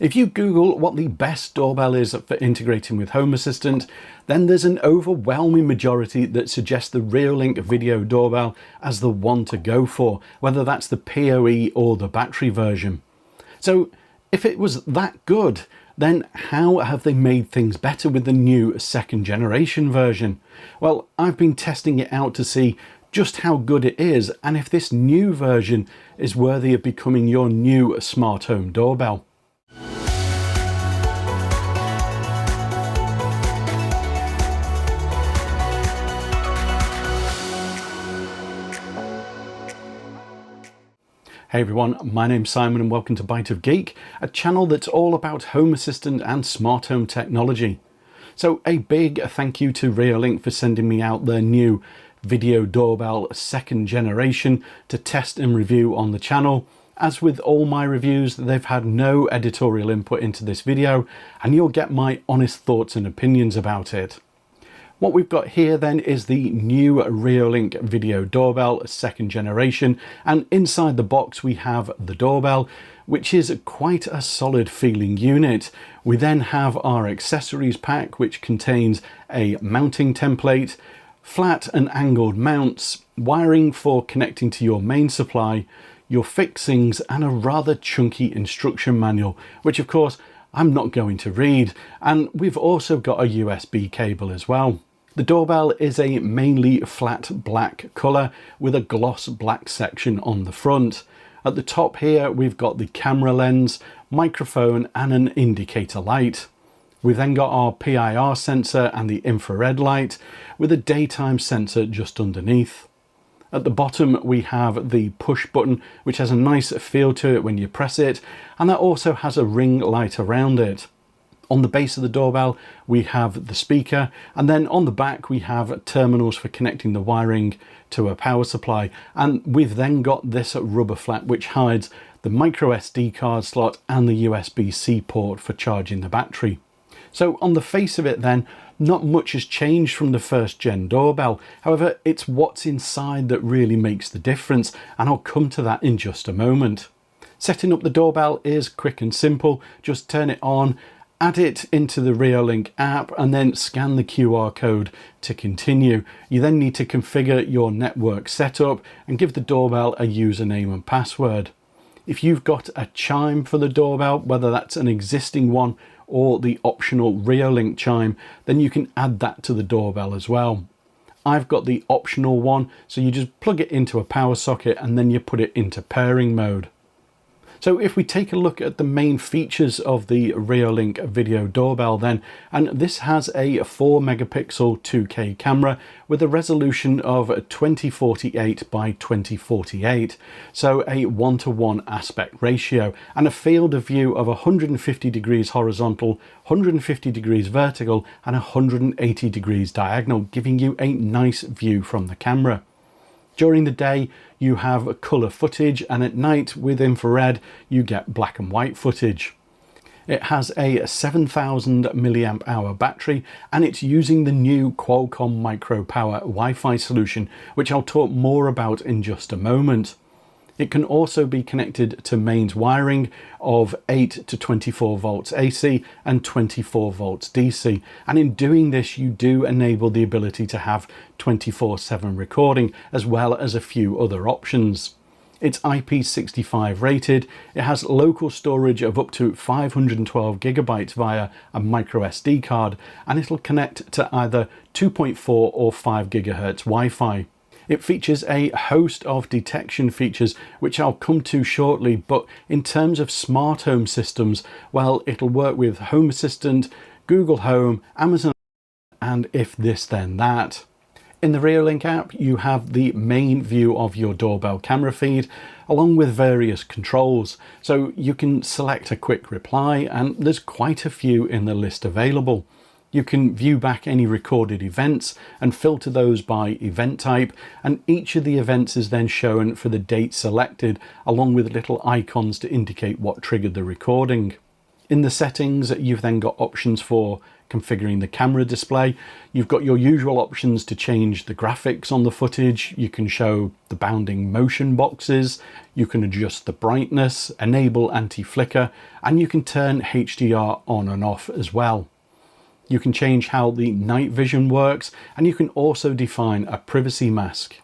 If you Google what the best doorbell is for integrating with Home Assistant, then there's an overwhelming majority that suggests the Reolink Video Doorbell as the one to go for, whether that's the PoE or the battery version. So if it was that good, then how have they made things better with the new second generation version? Well, I've been testing it out to see just how good it is and if this new version is worthy of becoming your new smart home doorbell. Hey everyone, my name's Simon and welcome to Byte of Geek, a channel that's all about Home Assistant and smart home technology. So a big thank you to Reolink for sending me out their new Video Doorbell second generation to test and review on the channel. As with all my reviews, they've had no editorial input into this video and you'll get my honest thoughts and opinions about it. What we've got here then is the new Reolink Video Doorbell second generation, and inside the box we have the doorbell, which is quite a solid feeling unit. We then have our accessories pack, which contains a mounting template, flat and angled mounts, wiring for connecting to your main supply, your fixings, and a rather chunky instruction manual, which of course I'm not going to read. And we've also got a USB cable as well. The doorbell is a mainly flat black colour with a gloss black section on the front. At the top here we've got the camera lens, microphone and an indicator light. We've then got our PIR sensor and the infrared light with a daytime sensor just underneath. At the bottom we have the push button, which has a nice feel to it when you press it, and that also has a ring light around it. On the base of the doorbell we have the speaker, and then on the back we have terminals for connecting the wiring to a power supply, and we've then got this rubber flap which hides the micro SD card slot and the USB-C port for charging the battery. So on the face of it then, not much has changed from the first gen doorbell. However, it's what's inside that really makes the difference, and I'll come to that in just a moment. Setting up the doorbell is quick and simple. Just turn it on, add it into the Reolink app and then scan the QR code to continue. You then need to configure your network setup and give the doorbell a username and password. If you've got a chime for the doorbell, whether that's an existing one or the optional Reolink chime, then you can add that to the doorbell as well. I've got the optional one, so you just plug it into a power socket and then you put it into pairing mode. So if we take a look at the main features of the Reolink Video Doorbell then, and this has a 4 megapixel 2K camera with a resolution of 2048 by 2048, so a 1:1 aspect ratio, and a field of view of 150 degrees horizontal, 150 degrees vertical, and 180 degrees diagonal, giving you a nice view from the camera. During the day you have colour footage, and at night with infrared you get black and white footage. It has a 7000 milliamp hour battery and it's using the new Qualcomm Micro Power Wi-Fi solution, which I'll talk more about in just a moment. It can also be connected to mains wiring of 8 to 24 volts AC and 24 volts DC, and in doing this you do enable the ability to have 24/7 recording as well as a few other options. It's IP65 rated, it has local storage of up to 512 gigabytes via a micro SD card, and it'll connect to either 2.4 or 5 gigahertz Wi-Fi. It features a host of detection features which I'll come to shortly, but in terms of smart home systems, well, it'll work with Home Assistant, Google Home, Amazon, and if this then that. In the Reolink app you have the main view of your doorbell camera feed along with various controls, so you can select a quick reply and there's quite a few in the list available. You can view back any recorded events and filter those by event type, and each of the events is then shown for the date selected along with little icons to indicate what triggered the recording. In the settings, you've then got options for configuring the camera display. You've got your usual options to change the graphics on the footage. You can show the bounding motion boxes, you can adjust the brightness, enable anti-flicker, and you can turn HDR on and off as well. You can change how the night vision works, and you can also define a privacy mask.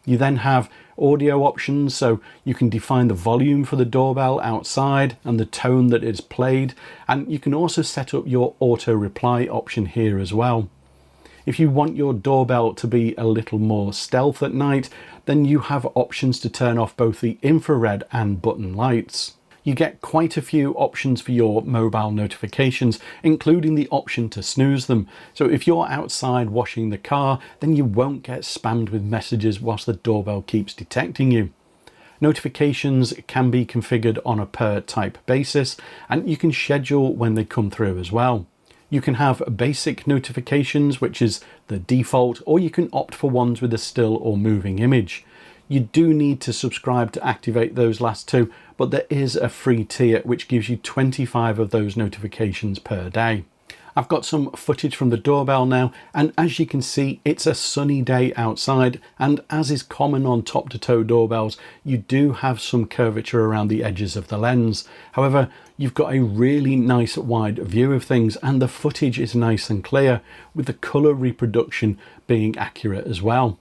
You then have audio options, so you can define the volume for the doorbell outside and the tone that is played, and you can also set up your auto reply option here as well. If you want your doorbell to be a little more stealth at night, then you have options to turn off both the infrared and button lights. You get quite a few options for your mobile notifications, including the option to snooze them. So if you're outside washing the car, then you won't get spammed with messages whilst the doorbell keeps detecting you. Notifications can be configured on a per type basis, and you can schedule when they come through as well. You can have basic notifications, which is the default, or you can opt for ones with a still or moving image. You do need to subscribe to activate those last two, but there is a free tier which gives you 25 of those notifications per day. I've got some footage from the doorbell now, and as you can see, it's a sunny day outside, and as is common on top-to-toe doorbells, you do have some curvature around the edges of the lens. However, you've got a really nice wide view of things, and the footage is nice and clear, with the colour reproduction being accurate as well.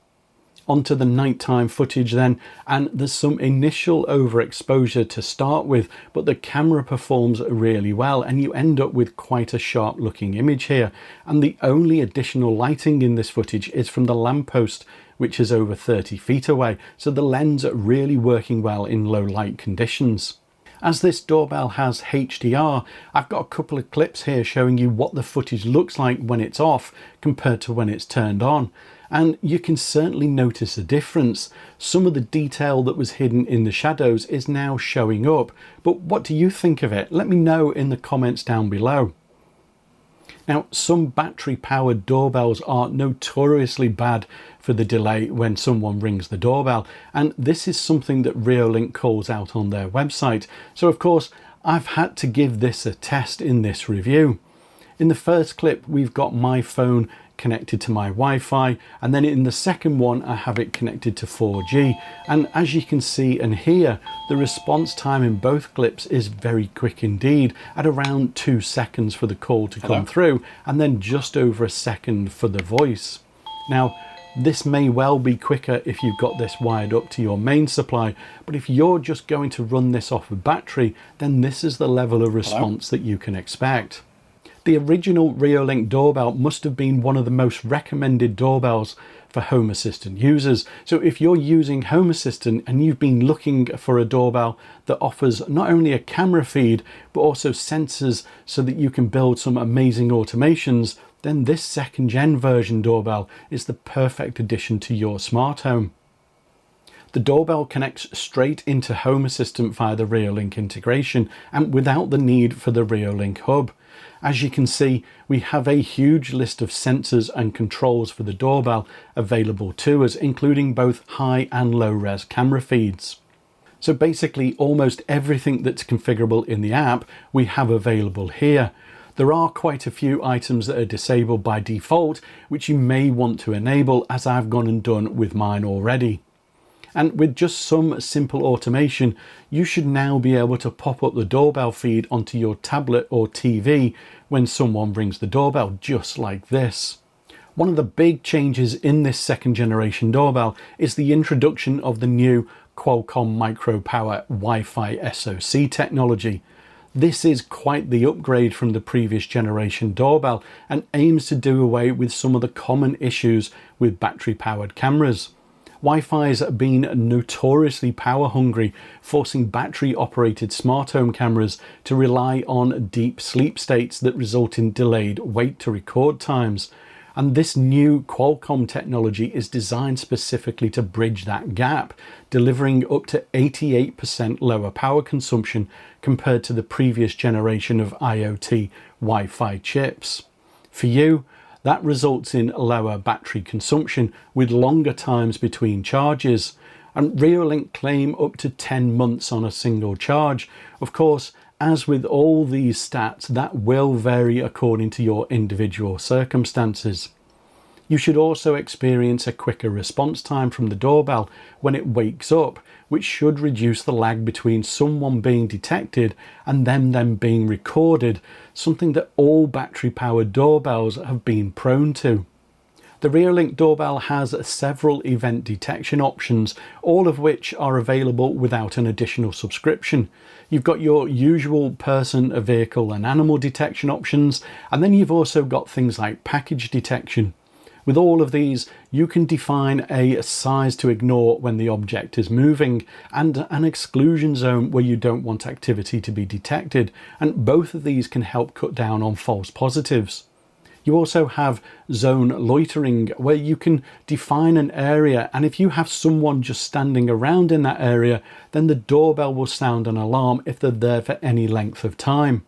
Onto the nighttime footage then, and there's some initial overexposure to start with, but the camera performs really well and you end up with quite a sharp looking image here. And the only additional lighting in this footage is from the lamppost, which is over 30 feet away, so the lens are really working well in low light conditions. As this doorbell has HDR, I've got a couple of clips here showing you what the footage looks like when it's off compared to when it's turned on. And you can certainly notice a difference. Some of the detail that was hidden in the shadows is now showing up. But what do you think of it? Let me know in the comments down below. Now, some battery-powered doorbells are notoriously bad for the delay when someone rings the doorbell, and this is something that Reolink calls out on their website. So of course, I've had to give this a test in this review. In the first clip, we've got my phone connected to my Wi-Fi, and then in the second one I have it connected to 4G, and as you can see and hear, the response time in both clips is very quick indeed, at around 2 seconds for the call to come through, and then just over a second for the voice. Now, this may well be quicker if you've got this wired up to your main supply, but if you're just going to run this off a battery, then this is the level of response that you can expect. The original Reolink doorbell must have been one of the most recommended doorbells for Home Assistant users. So if you're using Home Assistant and you've been looking for a doorbell that offers not only a camera feed, but also sensors so that you can build some amazing automations, then this second gen version doorbell is the perfect addition to your smart home. The doorbell connects straight into Home Assistant via the Reolink integration and without the need for the Reolink hub. As you can see, we have a huge list of sensors and controls for the doorbell available to us, including both high and low res camera feeds. So basically almost everything that's configurable in the app we have available here. There are quite a few items that are disabled by default, which you may want to enable, as I've gone and done with mine already. And with just some simple automation, you should now be able to pop up the doorbell feed onto your tablet or TV when someone rings the doorbell, just like this. One of the big changes in this second generation doorbell is the introduction of the new Qualcomm Micro Power Wi-Fi SoC technology. This is quite the upgrade from the previous generation doorbell and aims to do away with some of the common issues with battery-powered cameras. Wi-Fi has been notoriously power hungry, forcing battery-operated smart home cameras to rely on deep sleep states that result in delayed wait to record times. And this new Qualcomm technology is designed specifically to bridge that gap, delivering up to 88% lower power consumption compared to the previous generation of IoT Wi-Fi chips. For you, that results in lower battery consumption with longer times between charges, and Reolink claim up to 10 months on a single charge. Of course, as with all these stats, that will vary according to your individual circumstances. You should also experience a quicker response time from the doorbell when it wakes up, which should reduce the lag between someone being detected and them being recorded, something that all battery-powered doorbells have been prone to. The Reolink doorbell has several event detection options, all of which are available without an additional subscription. You've got your usual person, vehicle and animal detection options, and then you've also got things like package detection. With all of these, you can define a size to ignore when the object is moving and an exclusion zone where you don't want activity to be detected, and both of these can help cut down on false positives. You also have zone loitering, where you can define an area, and if you have someone just standing around in that area, then the doorbell will sound an alarm if they're there for any length of time.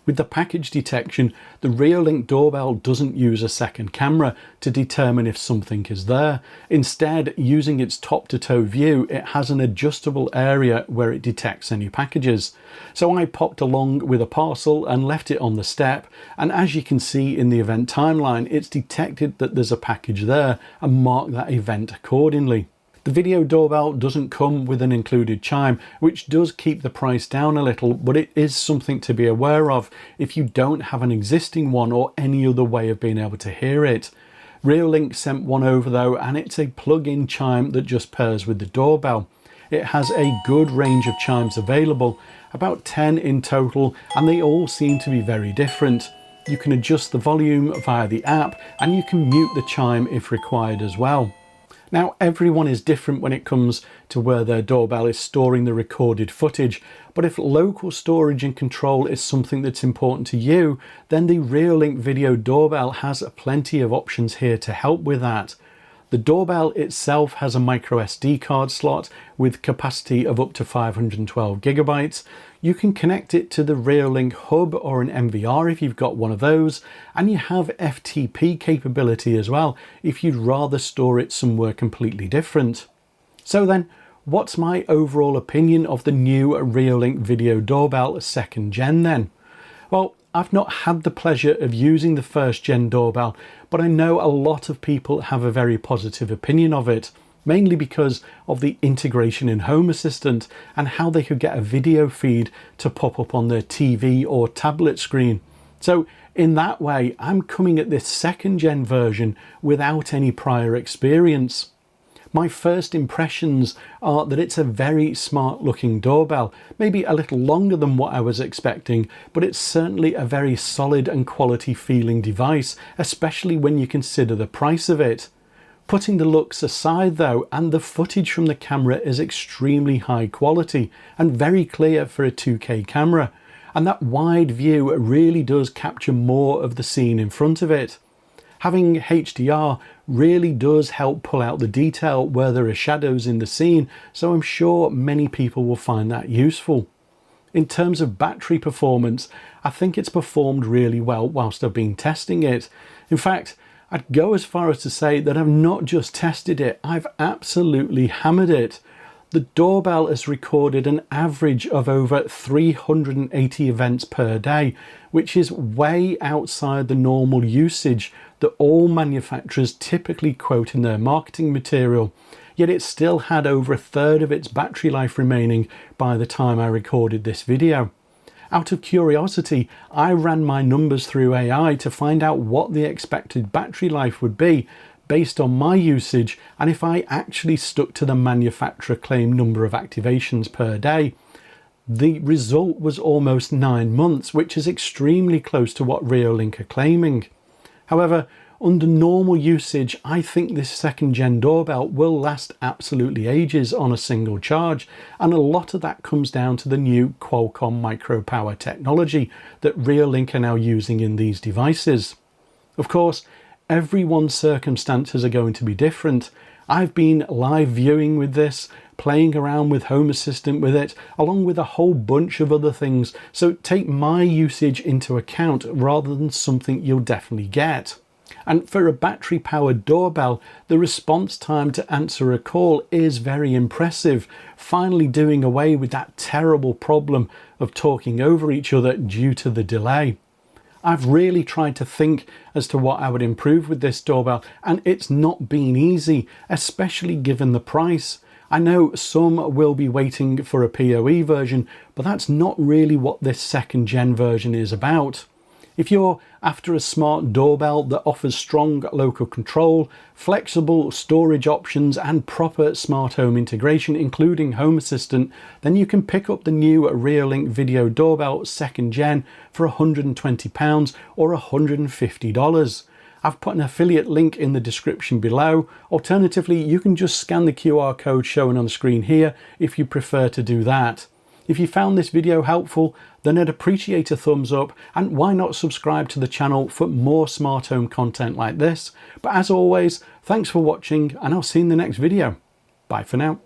With the package detection, the Reolink doorbell doesn't use a second camera to determine if something is there. Instead, using its top-to-toe view, it has an adjustable area where it detects any packages. So I popped along with a parcel and left it on the step, and as you can see in the event timeline, it's detected that there's a package there and marked that event accordingly. The video doorbell doesn't come with an included chime, which does keep the price down a little, but it is something to be aware of if you don't have an existing one or any other way of being able to hear it. Reolink sent one over though, and it's a plug-in chime that just pairs with the doorbell. It has a good range of chimes available, about 10 in total, and they all seem to be very different. You can adjust the volume via the app, and you can mute the chime if required as well. Now, everyone is different when it comes to where their doorbell is storing the recorded footage, but if local storage and control is something that's important to you, then the Reolink Video Doorbell has plenty of options here to help with that. The doorbell itself has a micro SD card slot with capacity of up to 512 gigabytes. You can connect it to the Reolink hub or an MVR if you've got one of those, and you have FTP capability as well if you'd rather store it somewhere completely different. So then, what's my overall opinion of the new Reolink Video Doorbell 2nd Gen then? Well, I've not had the pleasure of using the 1st gen doorbell, but I know a lot of people have a very positive opinion of it, mainly because of the integration in Home Assistant and how they could get a video feed to pop up on their TV or tablet screen. So in that way, I'm coming at this 2nd gen version without any prior experience. My first impressions are that it's a very smart looking doorbell, maybe a little longer than what I was expecting, but it's certainly a very solid and quality feeling device, especially when you consider the price of it. Putting the looks aside though, and the footage from the camera is extremely high quality and very clear for a 2K camera, and that wide view really does capture more of the scene in front of it. Having HDR really does help pull out the detail where there are shadows in the scene, so I'm sure many people will find that useful. In terms of battery performance, I think it's performed really well whilst I've been testing it. In fact, I'd go as far as to say that I've not just tested it, I've absolutely hammered it. The doorbell has recorded an average of over 380 events per day, which is way outside the normal usage that all manufacturers typically quote in their marketing material. Yet it still had over a third of its battery life remaining by the time I recorded this video. Out of curiosity, I ran my numbers through AI to find out what the expected battery life would be based on my usage, and if I actually stuck to the manufacturer claimed number of activations per day. The result was almost 9 months, which is extremely close to what Reolink are claiming. However, under normal usage, I think this 2nd gen doorbell will last absolutely ages on a single charge, and a lot of that comes down to the new Qualcomm micro power technology that Reolink are now using in these devices. Of course, everyone's circumstances are going to be different. I've been live viewing with this, playing around with Home Assistant with it, along with a whole bunch of other things, so take my usage into account rather than something you'll definitely get. And for a battery powered doorbell, the response time to answer a call is very impressive, finally doing away with that terrible problem of talking over each other due to the delay. I've really tried to think as to what I would improve with this doorbell, and it's not been easy, especially given the price. I know some will be waiting for a PoE version, but that's not really what this second gen version is about. If you're after a smart doorbell that offers strong local control, flexible storage options and proper smart home integration including Home Assistant, then you can pick up the new Reolink Video Doorbell 2nd Gen for £120 or $150. I've put an affiliate link in the description below. Alternatively, you can just scan the QR code shown on the screen here if you prefer to do that. If you found this video helpful, then I'd appreciate a thumbs up, and why not subscribe to the channel for more smart home content like this. But as always, thanks for watching, and I'll see you in the next video. Bye for now.